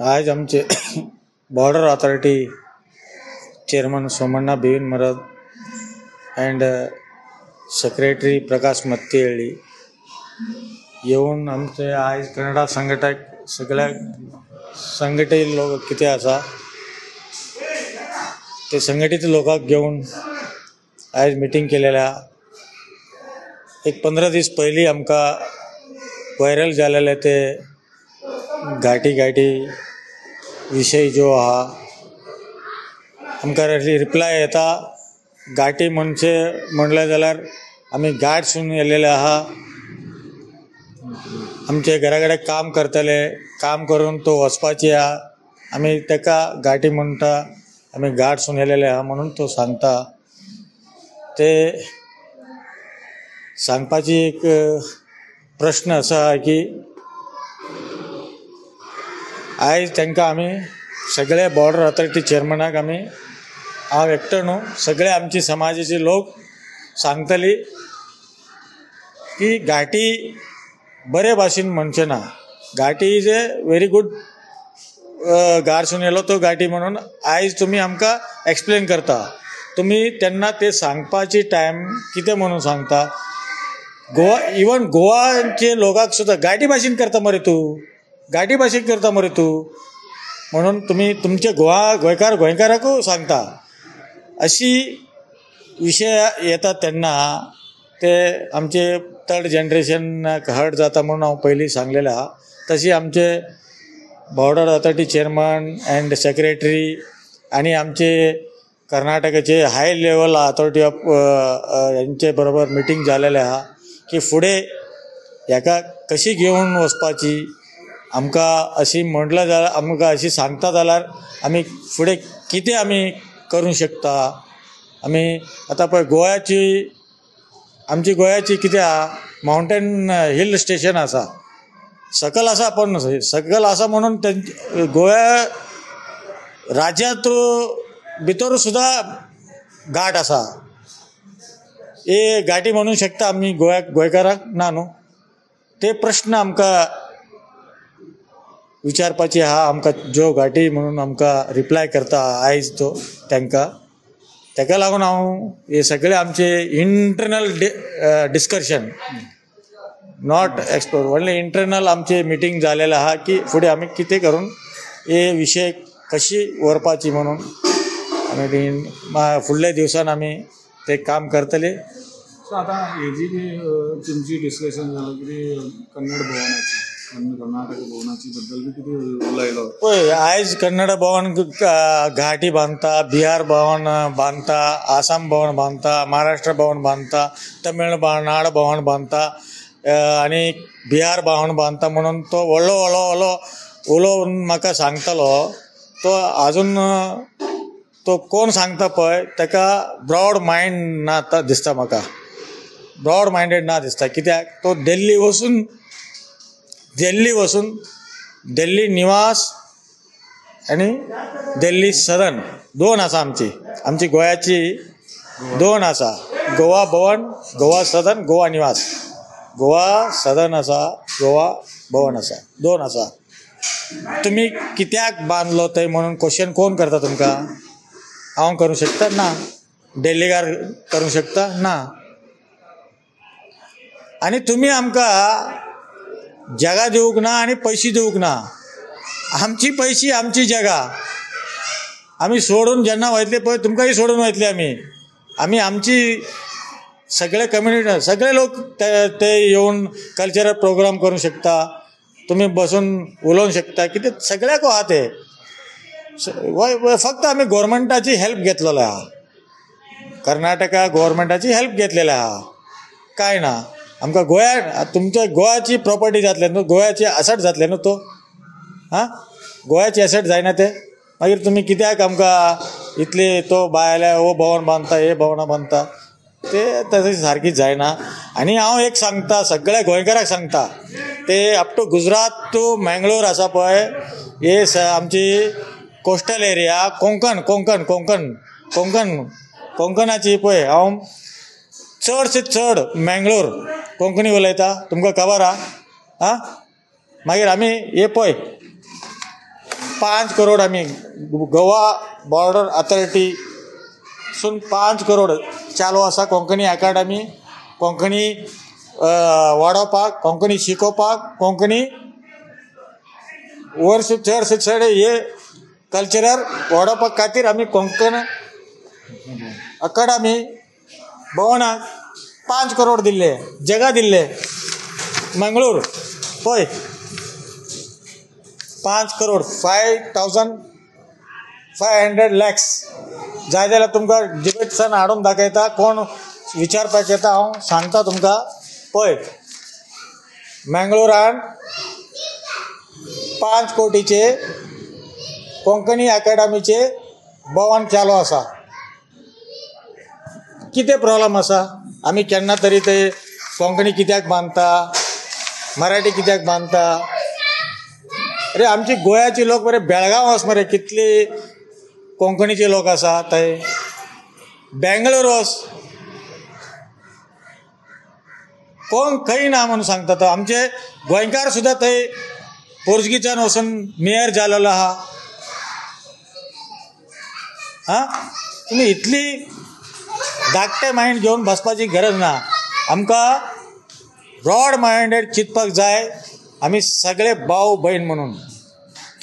आज आमचे border authority chairman Somanna बेवीन मरद अँड सेक्रेटरी प्रकाश मत्तेहळ्ळी येऊन आमचे आज कन्नडा संघटक सगळ्या संघटित लोक किती असा ते संघटित लोकांक घेऊन आज मिटींग केलेल्या एक 15 दीस पयलीं आमकां व्हायरल जालेले ते घाटी विशय जो आहा आमकां रिप्लाय येता घाटी म्हणलें जाल्यार आमी घाटसून येयलेले आहा आमचे घरा कडेन काम करतले काम करून तो वचपाची आहा आमी ताका घाटी म्हणटा आमी घाटसून येयलेले आहा म्हणून तो सांगता ते सांगपाची एक प्रश्न असो आहा की आयज तांकां आमी सगळे बॉर्डर अथॉरिटी चेअरमनाक आमी हांव एकटो न्हू सगळे आमची समाजाचे लोक सांगतली की घाटी बरे भाशेन म्हणचे ना घाटी इज ए व्हेरी गुड घाटसून येयलो तो घाटी म्हणून आयज तुमी आमकां एक्सप्लेन करता तुमी तेन्ना ते सांगपाची टायम कितें म्हणून सांगता गोवा इवन गोवाचे लोकांक सुद्दां घाटी भाशेन करता मरे तूं घाटी भाशेन करता मरे तूं म्हणून तुमी तुमचे गोंयकाराकूय सांगता अशी विशय येतात तेन्ना ते आमचे थर्ड जनरेशन हर्ट जाता म्हणून हांव पयलीं सांगलेलें आहा तशी आमचे border authority chairman and secretary आनी आमचे कर्नाटकाचे हाय लेवल अथॉरिटी ऑफ यांचे बरोबर मिटींग जालेले आहा की फुडें हेका कशी घेवन वचपाची आमकां अशी म्हटलं जाल्यार आमकां अशी सांगता जाल्यार आमी फुडें कितें आमी करूंक शकता आमी आतां पळय आमची गोंयाची कितें आहा माउंटेन हिल स्टेशन आसा सकल आसा पण सकल आसा म्हणून गोंया राज्यांत भितर सुद्दां घाट आसा हे घाटी म्हणूंक शकता आमी गोंयकारांक ना न्हू ते प्रश्न आमकां विचारपाची आहा आमकां ज्यो घाटी म्हणून आमकां रिप्लाय करता आयज तो तांकां ताका लागून हांव हे सगळे आमचे इंटरनल डिस्कशन नॉट एक्सप्लोर व्हडले इंटरनल आमचे मिटींग जालेले आहा की फुडें आमी कितें करून हे विशय कशी व्हरपाची म्हणून आमी फुडल्या दिवसान आमी ते काम करतले. सो आता हे जी तुमची डिस्कशन जालां कितें कन्नड भवनाची कर्नाटक भवनाची बद्दल कितें उलयलो पळय आयज कन्नड भवन घाटी बांदता बिहार भवन बांदता आसाम भवन बांदता महाराष्ट्र भवन बांदता तमिळनाड भवन बांदता आनी बिहार भवन बांदता म्हणून तो व्हडलो उलोवन म्हाका सांगतालो तो आजून तो कोण सांगता पळय ताका ब्रॉड मायंड ना दिसता म्हाका ब्रॉड मायंडेड ना दिसता कित्याक तो दिल्ली वचून दिल्ली निवास आनी दिल्ली सदन दोन आसा आमची गोंयाची दोन आसा गोवा भवन गोवा सदन गोवा निवास गोवा सदन आसा गोवा भवन आसा दोन आसा तुमी कित्याक बांदलो थंय म्हणून क्वेश्चन कोण करता तुमकां हांव करूं शकता ना दिल्लीकार करूं शकता ना आनी तुमी आमकां जागा दिवूंक ना आनी पयशे दिवूंक ना आमची पयशी आमची जागा आमी सोडून जेन्ना वयतले पळय तुमकांय सोडून वयतले आमी आमची सगळे कम्युनिटी सगळे लोक ते येवन कल्चरल प्रोग्राम करूंक शकता तुमी बसून उलोवंक शकता कितें सगळ्याक आहा ते फक्त आमी गोवोरमेंटाची हेल्प घेतलेले आहा कर्नाटका गोवोरमेंटाची हेल्प घेतलेली आहा काय ना आमकां गोंया तुमच्या गोंयाची प्रॉपर्टी जातले न्हू गोंयाचे एसेट जातले न्हू तो गोंयाचे एसेट जायना ते मागीर तुमी कित्याक आमकां इतले तो भायल्या हो भवन बांदता हे भवनां बांदता ते तशें सारकीच जायना आनी हांव एक सांगता सगळ्या गोंयकाराक सांगता ते up to Gujarat to Mangalore आसा पळय हे आमची कोस्टल एरिया कोंकणाची पळय हांव चडशे चड मंगळूर कोंकणी उलयता तुमकां खबर आहा मागीर आमी हे पळय 5 करोड आम्ही गोवा बॉर्डर अथॉरिटी सून 5 करोड चालू आसा कोंकणी अकाडमी, कोंकणी वाडोवपाक, कोंकणी शिकोवपाक, कोंकणी वर्स चड हे कल्चरल वाडोवपाक खातीर आमी कोंकण अकाडमी भवनाक 5 करोड दिल्ले, जगा दिल्ले. मंगळूर पळय 5 करोड 5,500 lakhs जाय जाल्यार तुमकां डिबेट्सान हाडून दाखयता. कोण विचारपाक येता हांव सांगता तुमकां. पळय मंगळुरान 5 कोटीचे कोंकणी अकाडमीचे भवन चालू आसा. कितें प्रॉब्लम आसा? आमी केन्ना तरी ते कोंकणी कित्याक बांदता, मराठी कित्याक बांदता? अरे आमची गोंयाचे लोक मरे बेळगांव वच मरे, कितले कोंकणीचे लोक आसा थंय. बेंगलोर वच, कोण खंय ना म्हणून सांगता. तो आमचे गोंयकार सुद्दां थंय पोर्चुगीजान वचून मेयर जाल्लो आहा. हां, तुमी इतली धाकटे मायंड घेवन बसपाची गरज ना. आमकां ब्रॉड मायंडेड चिंतपाक जाय. आमी सगळे भाव भयण म्हणून.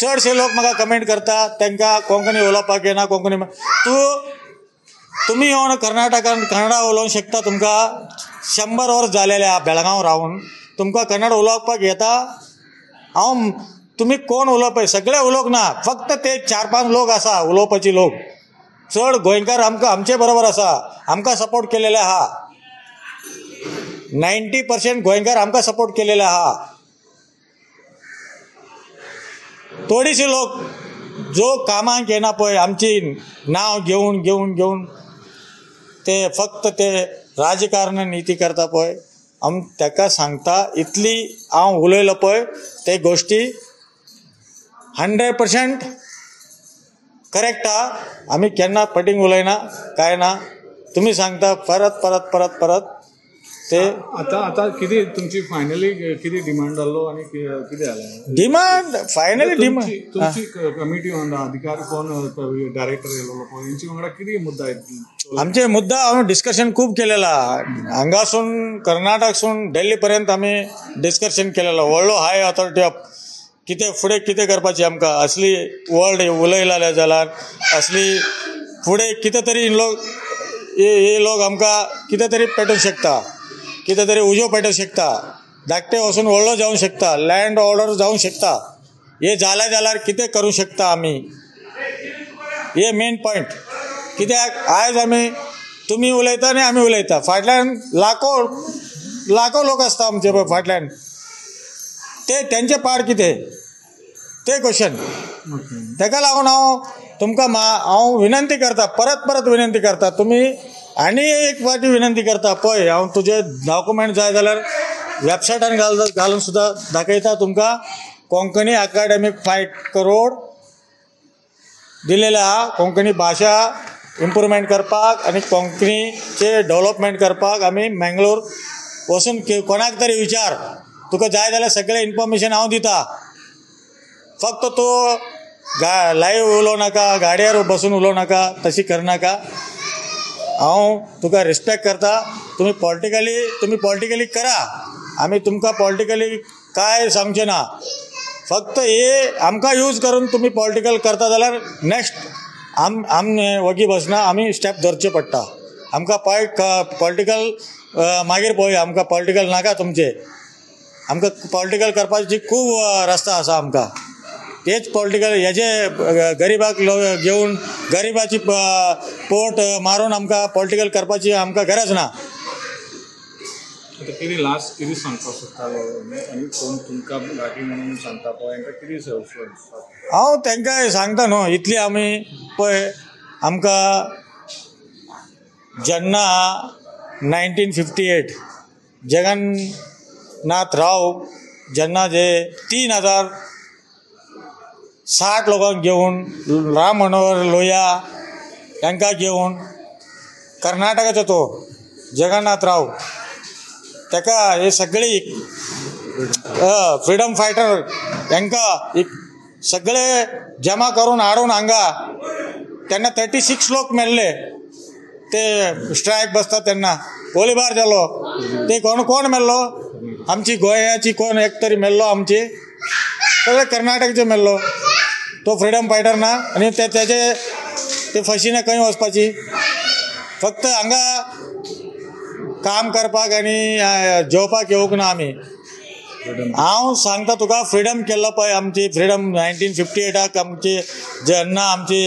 चडशे लोक म्हाका कमेंट करता तांकां कोंकणी उलोवपाक येना. कोंकणी तुमी येवन कर्नाटकान कन्नडा उलोवंक शकता. तुमकां 100 वर्स जालेले आहा बेळगांव रावून, तुमकां कन्नड उलोवपाक येता? तुमी कोण उलोवपाक? सगळे उलोवंक ना, फक्त ते 4-5 लोक आसा उलोवपाचे लोक. चड गोंयकार आमचे बरोबर आसा, आमकां सपोर्ट केलेले आहा. 90% गोंयकार आमकां सपोर्ट केलेले आहा. थोडीशी लोक जो कामाक येना पळय, आमची नांव घेवन घेवन घेवन ते फक्त ते राजकारण नीती करता पळय, ताका सांगता इतली हांव उलयलो पळय ते गोश्टी 100% करेक्ट आहा. आमी केन्ना पटींग उलयना, काय ना. तुमी सांगता परत परत परत परत ते. आता किती तुमची फायनली किती डिमांड जाल्लो आणि किती जालें डिमांड? फायनली डिमांड तुमची कमिटी वांगडा अधिकारी कोण डायरेक्टर येयलो पळय, हेंची वांगडा किती मुद्दा आहेत? आमचे मुद्दा हांवें डिस्कशन खूब केलेला. हांगासून कर्नाटकसून दिल्ली पर्यंत आमी डिस्कशन केलेलो. व्हडलो हाय अथॉरिटी ऑफ कितें फुडें कितें करपाचें आमकां. असली वर्ल्ड उलयले जाल्यार असली फुडें कितें तरी हे लोक आमकां कितें तरी पेटोवंक शकता, कितें तरी उजो पेटोवंक शकता. धाकटे वचून व्हडलो जावंक शकता, लँड ऑर्डर जावंक शकता. हे जालें जाल्यार कितें करूंक शकता आमी, हे मेन पॉयंट. कित्याक आयज तुमी उलयता आनी आमी उलयता, फाटल्यान लाखो लोक आसता आमचे पळय फाटल्यान. तेंचे पाड कितें ते क्वेश्चन. ताका लागून हांव विनंती करता, परत परत विनंती करता. तुमी आनी एक फावटी विनंती करता पळय, हांव तुजे डॉक्युमेंट जाय जाल्यार वेबसायटार घालून सुद्दां दाखयता तुमकां. कोंकणी अकाडमीक 5 करोड दिलेले आहा कोंकणी भाशा इम्प्रुवमेंट करपाक आनी कोंकणीचे डेव्हलपमेंट करपाक. आमी मंगळूर वचून कोणाक तरी विचार, तुका जाय जाल्यार सगळें इन्फॉर्मेशन हांव दिता. फक्त तूं लाईव्ह उलोव नाका, गाडयार बसून उलोव नाका, तशी करनाका. हांव तुका रिस्पेक्ट करता. तुमी पॉलिटिकली करा, आमी तुमकां पॉलिटिकली काय सांगचें ना. फक्त हे आमकां यूज करून तुमी पॉलिटिकल करता जाल्यार नेक्स्ट आमी वगी बसना, आमी स्टेप धरचे पडटा. आमकां पॉलिटिकल मागीर पळय, आमकां पॉलिटिकल नाका तुमचे. आमकां पॉलिटिकल करपाची खूब रस्ता आसा आमकां. तेच पॉलिटिकल हेजे गरिबाक घेवन गरिबाची पोट मारून आमकां पॉलिटिकल करपाची आमकां गरज ना. आता कितें लास्ट कितें सांगपाक सोदतालो आनी कोण तुमकां गाठी म्हणून सांगता पळय तांकां कितें हांव तांकां सांगता न्हू, इतली आमी पळय आमकां जेन्ना 1958 जगन्नाथ राव जेन्ना जे 3060 लोकांक घेवन राम मनोहर लोहिया तांकां घेवन कर्नाटकाचो तो जगन्नाथ राव ताका हे सगळी फ्रिडम फायटर तांकां सगळे जमा करून हाडून हांगा त्यांना 36 लोक मेल्ले ते स्ट्रायक बसता तेन्ना गोळीबार जालो ते कोण मेल्लो आमची गोंयाची कोण एक तरी मेल्लो आमची सगळे कर्नाटकचे मेल्लो तो फ्रिडम फायटर ना आनी ते फशीने खंय वचपाची फक्त हांगा काम करपाक आनी जेवपाक येवंक ना आमी हांव सांगता तुका फ्रिडम केल्लो पळय आमची फ्रिडम 1958 आमची जेन्ना आमची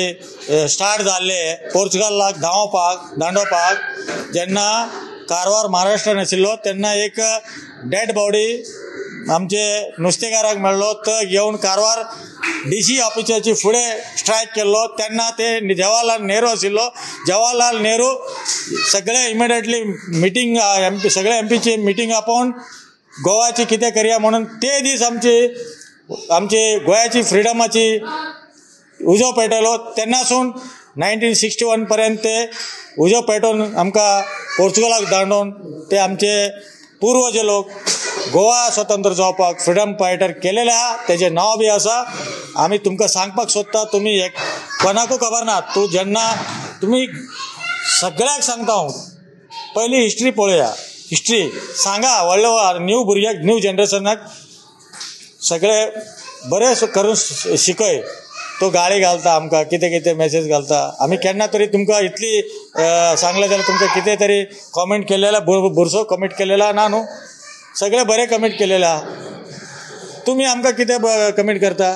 स्टार्ट जाल्ले पोर्चुगलाक दांडोवपाक जेन्ना कारवार महाराष्ट्रान आशिल्लो तेन्ना एक डेड बॉडी आमचे नुस्तेकाराक मेळ्ळो तो घेवन कारवार DC ऑफिसाची फुडें स्ट्रायक केल्लो तेन्ना ते जवाहरलाल नेहरू आशिल्लो जवाहरलाल नेहरू सगळे इमिडिएटली मिटींग सगळे MPची मिटींग आपोवन गोवाची कितें करया म्हणून ते दीस आमची गोंयाची फ्रिडमाची उजो पेटयलो तेन्नासून 1961 पर्यंत ते उजो पेटोवन आमकां पोर्चुगलाक दांडोवन ते आमचे पूर्वजे लोक गोवा स्वतंत्र जावपाक फ्रिडम फायटर केलेले आहा तेजें नांव बी आसा आमी तुमकां सांगपाक सोदता तुमी एक कोणाकूय खबर ना जेन्ना तुमी सगळ्याक सांगता हांव पयली हिस्ट्री पळोवया हिस्ट्री सांगा व्हडले न्यू भुरग्याक न्यू जनरेशनाक सगळे बरे करून शिकय तो गाळी घालता आमकां कितें मॅसेज घालता आमी केन्ना तरी तुमकां इतली सांगलें जाल्यार तुमकां कितें तरी कॉमेंट केलेला बुरसो कमेंट केलेला ना न्हू सगळे बरे कमेंट केलेले आहा तुमी आमकां कितें कमेंट करता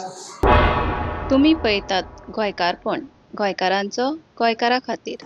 तुम्ही पळयतात गोंयकारपण गोंयकारांचो गोंयकारा खातीर